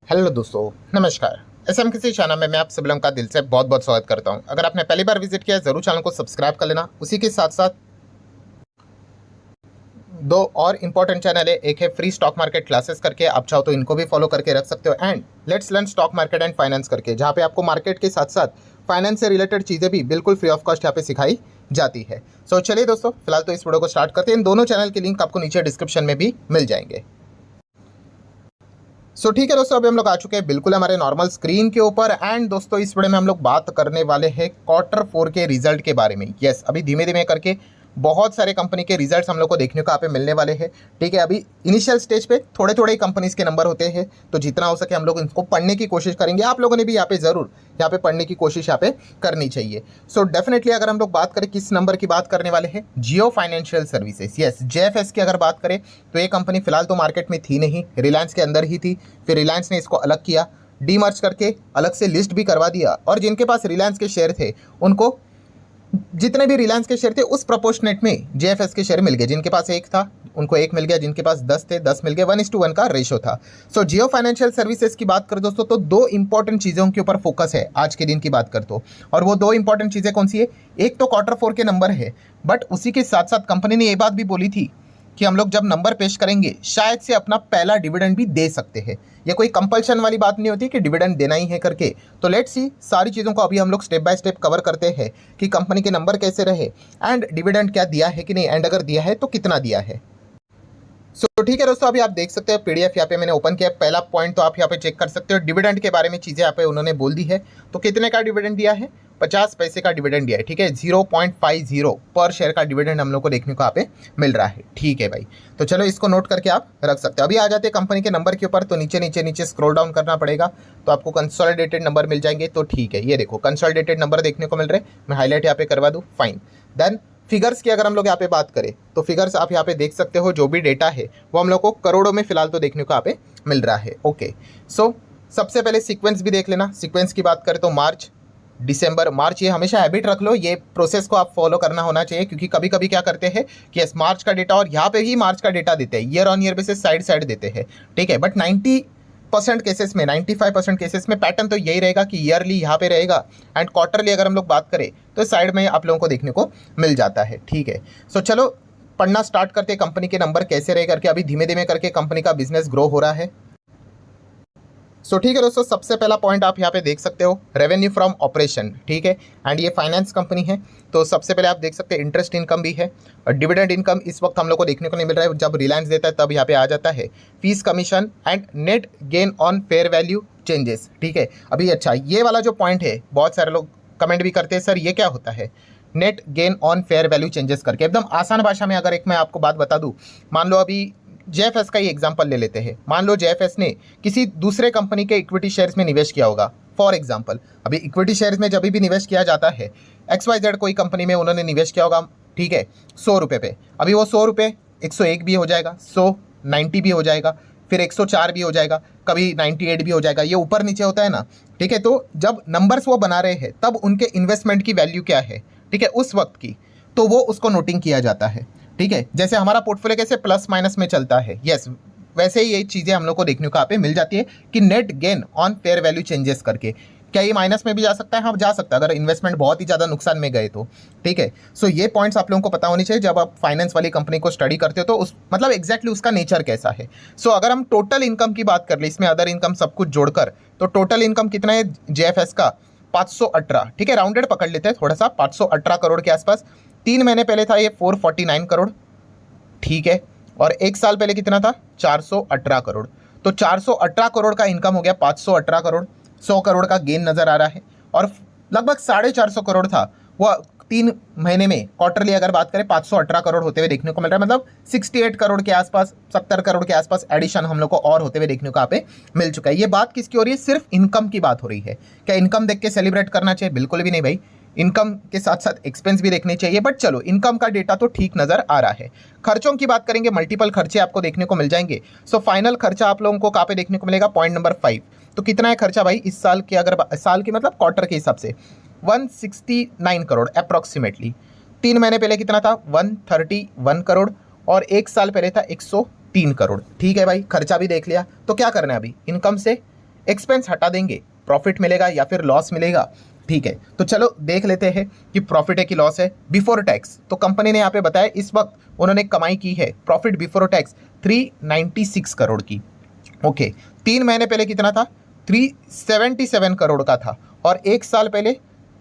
Hello दोस्तों, नमस्कार। SM किसी चैनल में मैं आप सभी लोगों का दिल से बहुत बहुत स्वागत करता हूं। अगर आपने पहली बार विजिट किया है ज़रूर चैनल को सब्सक्राइब कर लेना। उसी के साथ साथ दो और इम्पोर्टेंट चैनल है, एक है फ्री स्टॉक मार्केट क्लासेस करके, आप चाहो तो इनको भी फॉलो करके रख सकते हो, and let's learn stock market and finance करके, जहाँ पे आपको मार्केट के साथ साथ फाइनेंस से रिलेटेड चीज़ें भी बिल्कुल फ्री ऑफ कॉस्ट यहाँ पे सिखाई जाती है। सो चलिए दोस्तों, फिलहाल तो इस वीडियो को स्टार्ट करते हैं। इन दोनों चैनल के लिंक आपको नीचे डिस्क्रिप्शन में भी मिल जाएंगे। ठीक है दोस्तों, अभी हम लोग आ चुके हैं बिल्कुल हमारे नॉर्मल स्क्रीन के ऊपर। एंड दोस्तों, इस वीडियो में हम लोग बात करने वाले हैं Q4 के रिजल्ट के बारे में। यस, अभी धीमे धीमे करके बहुत सारे कंपनी के रिजल्ट्स हम लोग को देखने को यहाँ पे मिलने वाले हैं। ठीक है, अभी इनिशियल स्टेज पे थोड़े थोड़े ही कंपनीज के नंबर होते हैं, तो जितना हो सके हम लोग इनको पढ़ने की कोशिश करेंगे। आप लोगों ने भी यहाँ पे ज़रूर यहाँ पे पढ़ने की कोशिश यहाँ पे करनी चाहिए। डेफिनेटली अगर हम लोग बात करें किस नंबर की बात करने वाले हैं, जियो फाइनेंशियल सर्विसेज, यस JFS की अगर बात करें तो ये कंपनी फिलहाल तो मार्केट में थी नहीं, रिलायंस के अंदर ही थी। फिर रिलायंस ने इसको अलग किया, डीमर्ज करके अलग से लिस्ट भी करवा दिया, और जिनके पास रिलायंस के शेयर थे उनको जितने भी रिलायंस के शेयर थे उस प्रोपोर्शनेट में JFS के शेयर मिल गए। जिनके पास एक था उनको एक मिल गया, जिनके पास 10 थे 10 मिल गए, 1:1 का रेशो था। जियो फाइनेंशियल सर्विसेज की बात करें दोस्तों, तो दो इंपॉर्टेंट चीज़ों के ऊपर फोकस है आज के दिन की बात कर तो। और वो दो इंपॉर्टेंट चीज़ें कौन सी है? एक तो Q4 के नंबर है, बट उसी के साथ साथ कंपनी ने ये बात भी बोली थी कि हम लोग जब नंबर पेश करेंगे शायद से अपना पहला डिविडेंड भी दे सकते हैं। ये कोई कंपल्शन वाली बात नहीं होती कि डिविडेंड देना ही है करके। तो लेट्स सी, सारी चीज़ों को अभी हम लोग स्टेप बाय स्टेप कवर करते हैं कि कंपनी के नंबर कैसे रहे, एंड डिविडेंड क्या दिया है कि नहीं, एंड अगर दिया है तो कितना दिया है। ठीक है दोस्तों, अभी आप देख सकते हो PDF यहाँ पे मैंने ओपन किया। पहला पॉइंट तो आप यहाँ पे चेक कर सकते हो, डिविडेंड के बारे में चीज़ें यहाँ पे उन्होंने बोल दी है। तो कितने का डिविडेंड दिया है? 50 पैसे का डिविडेंड दिया है। ठीक है, 0.50 पर शेयर का डिविडेंड हम लोग को देखने को यहाँ पे मिल रहा है। ठीक है भाई, तो चलो इसको नोट करके आप रख सकते हो। अभी आ जाते हैं कंपनी के नंबर के ऊपर, तो नीचे नीचे नीचे स्क्रॉल डाउन करना पड़ेगा तो आपको कंसोलिडेटेड नंबर मिल जाएंगे। तो ठीक है, ये देखो कंसोलिडेटेड नंबर देखने को मिल रहे हैं। मैं हाईलाइट यहाँ पे करवा दूँ, फाइन। देन फिगर्स की अगर हम लोग यहाँ पे बात करें तो फिगर्स आप यहाँ पे देख सकते हो, जो भी डेटा है वो हम लोग को करोड़ों में फिलहाल तो देखने को यहाँ पे मिल रहा है। ओके, सबसे पहले सीक्वेंस भी देख लेना। सीक्वेंस की बात करें तो मार्च, दिसंबर, मार्च, ये हमेशा हैबिट रख लो, ये प्रोसेस को आप फॉलो करना होना चाहिए, क्योंकि कभी कभी क्या करते हैं कि यस मार्च का डेटा और यहाँ पे ही मार्च का डेटा देते हैं, year on year basis side side देते हैं। ठीक है, बट 90% केसेस में, 95% केसेस में पैटर्न तो यही रहेगा कि ईयरली यहाँ पे रहेगा, एंड क्वार्टरली अगर हम लोग बात करें तो साइड में आप लोगों को देखने को मिल जाता है। ठीक है, चलो पढ़ना स्टार्ट करते हैं कंपनी के नंबर कैसे रहे करके। अभी धीमे धीमे करके कंपनी का बिजनेस ग्रो हो रहा है। ठीक है दोस्तों, सबसे पहला पॉइंट आप यहाँ पे देख सकते हो, रेवेन्यू फ्रॉम ऑपरेशन। ठीक है, एंड ये फाइनेंस कंपनी है, तो सबसे पहले आप देख सकते हैं इंटरेस्ट इनकम भी है, और डिविडेंड इनकम इस वक्त हम लोग को देखने को नहीं मिल रहा है, जब रिलायंस देता है तब यहाँ पे आ जाता है। Fees commission and net gain on fair value changes. ठीक है, अभी अच्छा ये वाला जो पॉइंट है, बहुत सारे लोग कमेंट भी करते हैं सर ये क्या होता है net gain on fair value changes करके। एकदम आसान भाषा में अगर एक मैं आपको बात बता दूं, मान लो अभी JFS का ही एग्जांपल ले लेते हैं। मान लो JFS ने किसी दूसरे कंपनी के इक्विटी शेयर्स में निवेश किया होगा, फॉर एग्जांपल। अभी इक्विटी शेयर्स में जब भी निवेश किया जाता है, XYZ कोई कंपनी में उन्होंने निवेश किया होगा, ठीक है, 100 रुपये पे। अभी वो 100 रुपये 101 भी हो जाएगा, 190 भी हो जाएगा, फिर 104 भी हो जाएगा, कभी 98 भी हो जाएगा, ये ऊपर नीचे होता है ना। ठीक है, तो जब नंबर्स वो बना रहे हैं तब उनके इन्वेस्टमेंट की वैल्यू क्या है, ठीक है, उस वक्त की, तो वो उसको नोटिंग किया जाता है। ठीक है, जैसे हमारा पोर्टफोलियो कैसे प्लस माइनस में चलता है, यस वैसे ही ये चीज़ें हम लोग को देखने को यहाँ पे मिल जाती है कि net gain on fair value changes करके। क्या ये माइनस में भी जा सकता है? हाँ जा सकता है, अगर इन्वेस्टमेंट बहुत ही ज़्यादा नुकसान में गए तो। ठीक है, ये पॉइंट्स आप लोगों को पता होनी चाहिए जब आप फाइनेंस वाली कंपनी को स्टडी करते हो, तो उस मतलब एग्जैक्टली उसका नेचर कैसा है। अगर हम टोटल इनकम की बात कर ले, इसमें अदर इनकम सब कुछ जोड़कर, तो टोटल इनकम कितना है JFS का? 518। ठीक है, राउंडेड पकड़ लेते हैं थोड़ा सा, 518 करोड़ के आसपास। 3 महीने पहले था ये 449 करोड़। ठीक है, और एक साल पहले कितना था? 418 करोड़। तो 418 करोड़ का इनकम हो गया 518 करोड़। 100 करोड़ का गेन नज़र आ रहा है, और लगभग 450 करोड़ था वो 3 महीने में। क्वार्टरली अगर बात करें 518 करोड़ होते हुए देखने को मिल रहा है, मतलब 68 करोड़ के आसपास, 70 करोड़ के आसपास एडिशन हम लोग को और होते हुए देखने को यहाँ पे मिल चुका है। ये बात किसकी हो रही है? सिर्फ इनकम की बात हो रही है। क्या इनकम देख के सेलिब्रेट करना चाहिए? बिल्कुल भी नहीं भाई, इनकम के साथ साथ एक्सपेंस भी देखने चाहिए। बट चलो, इनकम का डेटा तो ठीक नज़र आ रहा है। खर्चों की बात करेंगे, मल्टीपल खर्चे आपको देखने को मिल जाएंगे। फाइनल खर्चा आप लोगों को कहाँ पे देखने को मिलेगा? Point number 5। तो कितना है खर्चा भाई इस साल के? अगर साल के मतलब क्वार्टर के हिसाब से 169 करोड़ अप्रॉक्सीमेटली। 3 महीने पहले कितना था? 131 करोड़, और एक साल पहले था 103 करोड़। ठीक है भाई, खर्चा भी देख लिया। तो क्या करना है अभी? इनकम से एक्सपेंस हटा देंगे, प्रॉफिट मिलेगा या फिर लॉस मिलेगा। ठीक है, तो चलो देख लेते हैं कि प्रॉफिट है कि लॉस है बिफोर टैक्स। तो कंपनी ने यहाँ पे बताया इस वक्त उन्होंने कमाई की है प्रॉफिट बिफोर टैक्स 396 करोड़ की। ओके, 3 महीने पहले कितना था? 377 करोड़ का था, और एक साल पहले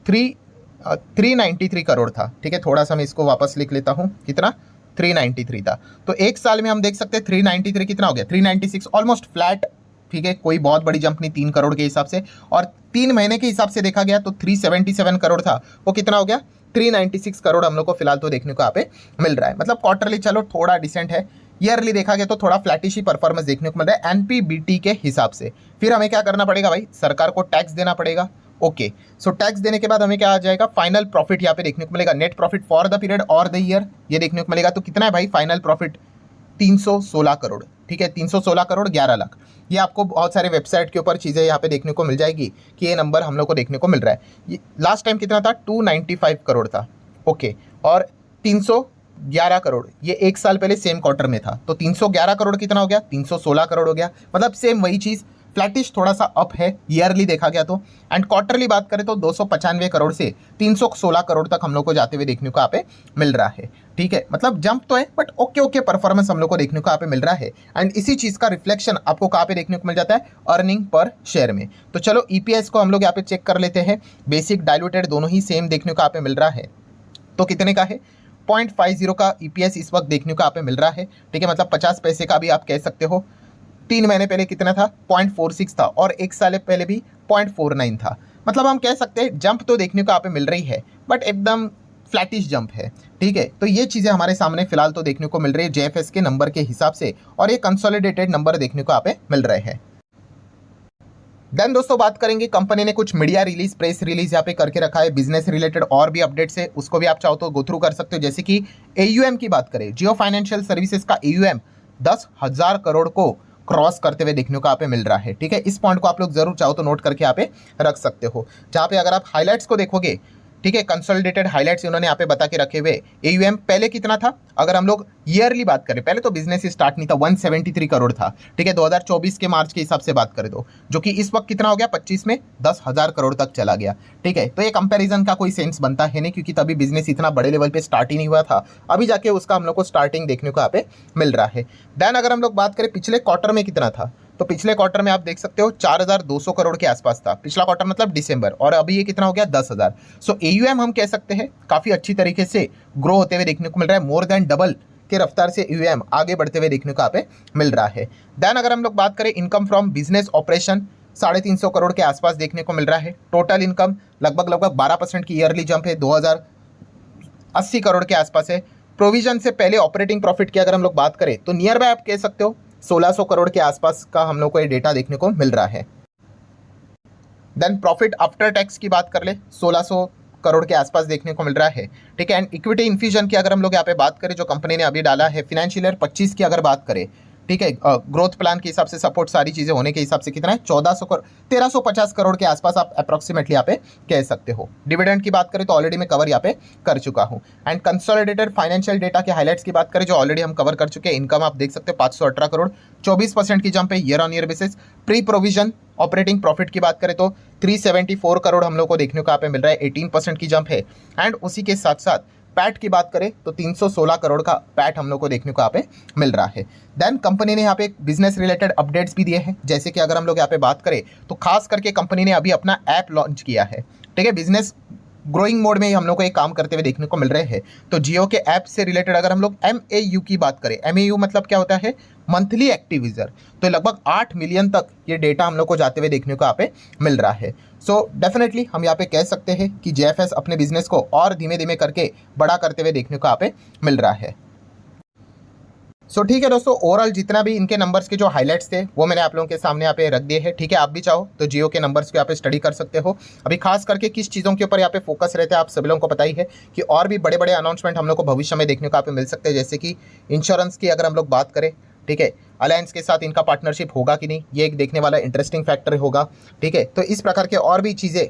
393 करोड़ था। ठीक है, थोड़ा सा मैं इसको वापस लिख लेता हूँ, कितना? 393 था। तो एक साल में हम देख सकते हैं 393 कितना हो गया? 396, ऑलमोस्ट फ्लैट। ठीक है, कोई बहुत बड़ी जंप नहीं 3 करोड़ के हिसाब से। और 3 महीने के हिसाब से देखा गया तो 377 करोड़ था, वो कितना हो गया? 396 करोड़ हम लोग को फिलहाल तो देखने को यहाँ पे मिल रहा है। मतलब क्वार्टरली चलो थोड़ा डिसेंट है, ईयरली देखा गया तो थोड़ा फ्लैटिश ही परफॉर्मेंस देखने को मिल रहा है एनपीबीटी के हिसाब से। फिर हमें क्या करना पड़ेगा भाई? सरकार को टैक्स देना पड़ेगा। ओके, सो टैक्स देने के बाद हमें क्या आ जाएगा? फाइनल प्रॉफिट यहाँ पे देखने को मिलेगा, net profit for the period और द ईयर, ये देखने को मिलेगा। तो कितना है भाई फाइनल प्रॉफिट? 316 करोड़। ठीक है, 316 करोड़ 11 लाख। ये आपको बहुत सारे वेबसाइट के ऊपर चीज़ें यहाँ पे देखने को मिल जाएगी कि ये नंबर हम लोग को देखने को मिल रहा है। लास्ट टाइम कितना था? 295 करोड़ था। ओके, और 311 करोड़ ये एक साल पहले सेम क्वार्टर में था। तो 311 करोड़ कितना हो गया? 316 करोड़ हो गया। मतलब सेम वही चीज़, फ्लैटिश थोड़ा सा अप है ईयरली देखा गया तो। एंड क्वार्टरली बात करें तो 295 करोड़ से 316 करोड़ तक हम लोग को जाते हुए देखने को यहाँ पे मिल रहा है। ठीक है, मतलब जंप तो है बट ओके परफॉर्मेंस हम लोग को देखने को यहाँ पे मिल रहा है। एंड इसी चीज़ का रिफ्लेक्शन आपको कहाँ पे देखने को मिल जाता है? अर्निंग पर शेयर में। तो चलो ईपीएस को हम लोग यहाँ पे चेक कर लेते हैं। बेसिक डाइल्यूटेड दोनों ही सेम देखने को यहाँ पे मिल रहा है। तो कितने का है? 0.50 का ईपीएस इस वक्त देखने को यहाँ पे मिल रहा है। ठीक है, मतलब 50 पैसे का भी आप कह सकते हो। 3 महीने पहले कितना था? 0.46 था, और एक साल पहले भी 0.49 था। मतलब हम कह सकते हैं जंप तो देखने को यहाँ पे मिल रही है बट एकदम फ्लैटिश जंप है। ठीक है, तो ये चीज़ें हमारे सामने फिलहाल तो देखने को मिल रही है जेएफएस के नंबर के हिसाब से, और ये कंसोलिडेटेड नंबर देखने को यहाँ पे मिल रहे हैं। देन दोस्तों बात करेंगे, कंपनी ने कुछ मीडिया रिलीज, प्रेस रिलीज यहाँ पे करके रखा है, बिजनेस रिलेटेड और भी अपडेट्स है, उसको भी आप चाहो तो गो थ्रू कर सकते हो। जैसे कि एयूएम की बात करें, जियो फाइनेंशियल सर्विसेज का एयूएम 10,000 करोड़ को क्रॉस करते हुए देखने को यहाँ पे मिल रहा है। ठीक है, इस पॉइंट को आप लोग जरूर चाहो तो नोट करके यहाँ पे रख सकते हो। जहाँ पे अगर आप हाईलाइट्स को देखोगे, ठीक है, कंसोलिडेटेड हाईलाइट्स इन्होंने यहाँ पे बता के रखे हुए। एयूएम पहले कितना था? अगर हम लोग ईयरली बात करें, पहले तो बिजनेस ही स्टार्ट नहीं था, 173 करोड़ था। ठीक है, 2024 के मार्च के हिसाब से बात करें तो, जो कि इस वक्त कितना हो गया? 25 में 10,000 करोड़ तक चला गया। ठीक है, तो ये कंपैरिजन का कोई सेंस बनता है नहीं, क्योंकि तभी बिजनेस इतना बड़े लेवल पे स्टार्ट ही नहीं हुआ था। अभी जाके उसका हम लोग को स्टार्टिंग देखने को यहाँ पे मिल रहा है। देन अगर हम लोग बात करें पिछले क्वार्टर में कितना था, तो पिछले क्वार्टर में आप देख सकते हो 4,200 करोड़ के आसपास था पिछला क्वार्टर, मतलब दिसंबर, और अभी ये कितना हो गया? 10,000। सो एयूएम हम कह सकते हैं काफ़ी अच्छी तरीके से ग्रो होते हुए देखने को मिल रहा है, मोर देन डबल के रफ्तार से एयूएम आगे बढ़ते हुए देखने को यहाँ पे मिल रहा है। देन अगर हम लोग बात करें income from business operation, 350 crore के आसपास देखने को मिल रहा है। टोटल इनकम लगभग 12% की ईयरली जंप है, 2,080 करोड़ के आसपास है। प्रोविजन से पहले ऑपरेटिंग प्रॉफिट की अगर हम लोग बात करें तो नियर बाय आप कह सकते हो 1,600 करोड़ के आसपास का हम लोग को ये डेटा देखने को मिल रहा है। देन प्रॉफिट आफ्टर टैक्स की बात कर ले, 1,600 करोड़ के आसपास देखने को मिल रहा है। ठीक है, एंड इक्विटी इन्फ्यूजन की अगर हम लोग यहाँ पे बात करें जो कंपनी ने अभी डाला है फिनेंशियल ईयर 25 की अगर बात करें, ठीक है, ग्रोथ प्लान के हिसाब से सपोर्ट सारी चीज़ें होने के हिसाब से कितना है? 1,350 करोड़ के आसपास आप अप्रॉक्सीमेटली यहाँ पे कह सकते हो। डिविडेंड की बात करें तो ऑलरेडी मैं कवर यहाँ पे कर चुका हूँ। एंड कंसोलिडेटेड फाइनेंशियल डेटा के हाईलाइट्स की बात करें जो ऑलरेडी हम कवर कर चुके हैं। इनकम आप देख सकते हो 518 करोड़, 24% की जंप है year on year basis. Pre provision operating profit की बात करें तो 374 करोड़ हम लोग को देखने को यहाँ पे मिल रहा है, 18% की जंप है। एंड उसी के साथ साथ पैट की बात करें तो 316 करोड़ का पैट हम लोग को देखने को यहाँ पे मिल रहा है। देन कंपनी ने यहाँ पे बिजनेस रिलेटेड अपडेट्स भी दिए हैं, जैसे कि अगर हम लोग यहाँ पे बात करें तो खास करके कंपनी ने अभी अपना ऐप लॉन्च किया है। ठीक है, बिजनेस ग्रोइंग मोड में हम लोग को एक काम करते हुए देखने को मिल रहे हैं। तो जियो के ऐप से रिलेटेड अगर हम लोग MAU की बात करें, MAU मतलब क्या होता है? Monthly active user. तो लगभग 8 मिलियन तक ये डेटा हम लोग को जाते हुए देखने को यहाँ पे मिल रहा है। सो डेफिनेटली हम यहाँ पे कह सकते हैं कि जेएफएस अपने बिजनेस को और धीमे धीमे करके बड़ा करते हुए देखने को यहाँ पे मिल रहा है। सो ठीक है दोस्तों, ओवरऑल जितना भी इनके नंबर्स के जो हाईलाइट्स थे वो मैंने आप लोगों के सामने यहाँ पे रख दिए हैं। ठीक है, आप भी चाहो तो जियो के नंबर्स को यहाँ पे स्टडी कर सकते हो। अभी खास करके किस चीज़ों के ऊपर यहाँ पे फोकस रहता है आप सभी लोगों को पता ही है कि और भी बड़े बड़े अनाउंसमेंट हम लोग को भविष्य में देखने को यहाँ पे मिल सकते हैं। जैसे कि इंश्योरेंस की अगर हम लोग बात करें, ठीक है, अलायंस के साथ इनका पार्टनरशिप होगा कि नहीं, ये एक देखने वाला इंटरेस्टिंग फैक्टर होगा। ठीक है, तो इस प्रकार के और भी चीज़ें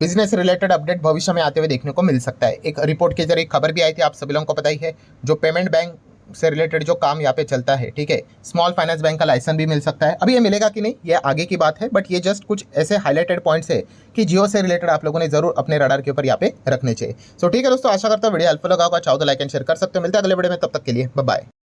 बिजनेस रिलेटेड अपडेट भविष्य में आते हुए देखने को मिल सकता है। एक रिपोर्ट के जरिए खबर भी आई थी, आप सभी लोगों को पता ही है, जो पेमेंट बैंक से रिलेटेड जो काम यहाँ पे चलता है, ठीक है। स्मॉल फाइनेंस बैंक का लाइसेंस भी मिल सकता है, अभी ये मिलेगा कि नहीं ये आगे की बात है, बट ये जस्ट कुछ ऐसे हाईलाइटेड पॉइंट्स है कि जियो से रिलेटेड आप लोगों ने जरूर अपने रडार के ऊपर यहाँ पे रखने चाहिए। सो ठीक है दोस्तों, आशा करता हूँ वीडियो हेल्पफुल लगा होगा। चाहो तो लाइक एंड शेयर कर सकते हो। मिलते हैं अगले वीडियो में, तब तक के लिए बाय बाय।